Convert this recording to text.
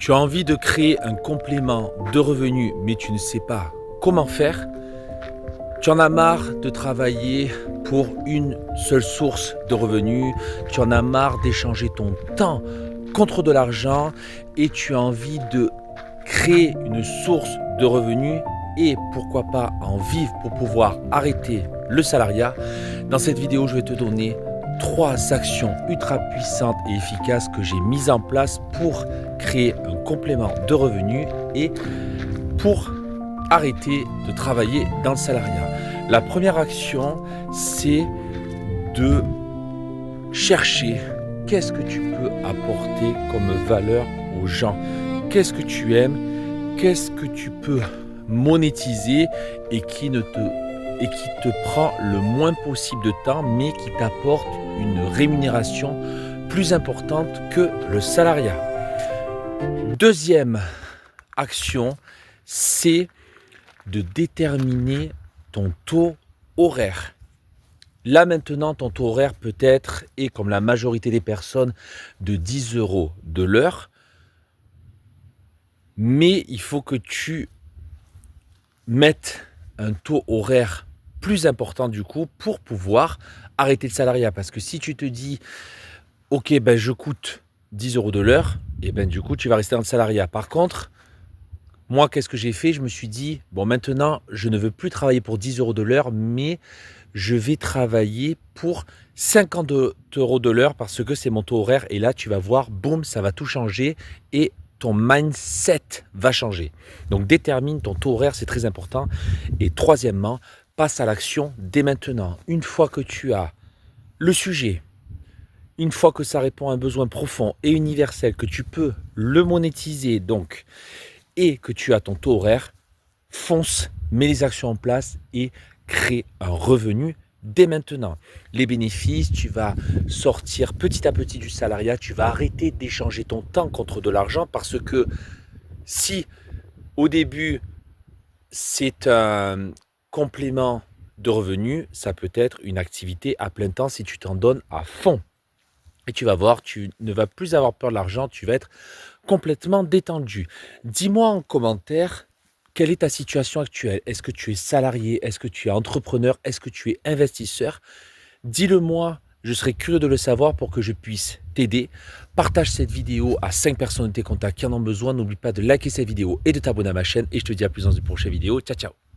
Tu as envie de créer un complément de revenus, mais tu ne sais pas comment faire. Tu en as marre de travailler pour une seule source de revenus. Tu en as marre d'échanger ton temps contre de l'argent et tu as envie de créer une source de revenus et pourquoi pas en vivre pour pouvoir arrêter le salariat. Dans cette vidéo, je vais te donner 3 actions ultra puissantes et efficaces que j'ai mises en place pour créer un complément de revenus et pour arrêter de travailler dans le salariat. La première action, c'est de chercher qu'est-ce que tu peux apporter comme valeur aux gens. Qu'est-ce que tu aimes, qu'est-ce que tu peux monétiser et qui te prend le moins possible de temps, mais qui t'apporte une rémunération plus importante que le salariat. Deuxième action, c'est de déterminer ton taux horaire. Là maintenant, ton taux horaire peut être, et comme la majorité des personnes, de 10 € de l'heure. Mais il faut que tu mettes un taux horaire plus important du coup pour pouvoir arrêter le salariat. Parce que si tu te dis, ok, je coûte 10 € de l'heure, et du coup, tu vas rester dans le salariat. Par contre, moi, qu'est-ce que j'ai fait? Je me suis dit, bon, maintenant, je ne veux plus travailler pour 10 € de l'heure, mais je vais travailler pour 50 € de l'heure parce que c'est mon taux horaire. Et là, tu vas voir, boum, ça va tout changer et ton mindset va changer. Donc, détermine ton taux horaire, c'est très important. Et troisièmement, passe à l'action dès maintenant. Une fois que tu as le sujet, une fois que ça répond à un besoin profond et universel, que tu peux le monétiser donc, et que tu as ton taux horaire, fonce, mets les actions en place et crée un revenu dès maintenant. Les bénéfices, tu vas sortir petit à petit du salariat, tu vas arrêter d'échanger ton temps contre de l'argent parce que si au début c'est un complément de revenu, ça peut être une activité à plein temps si tu t'en donnes à fond. Et tu vas voir, tu ne vas plus avoir peur de l'argent, tu vas être complètement détendu. Dis-moi en commentaire, quelle est ta situation actuelle? Est-ce que tu es salarié? Est-ce que tu es entrepreneur? Est-ce que tu es investisseur? Dis-le moi, je serais curieux de le savoir pour que je puisse t'aider. Partage cette vidéo à 5 personnes de tes contacts qui en ont besoin. N'oublie pas de liker cette vidéo et de t'abonner à ma chaîne. Et je te dis à plus dans une prochaine vidéo. Ciao, ciao!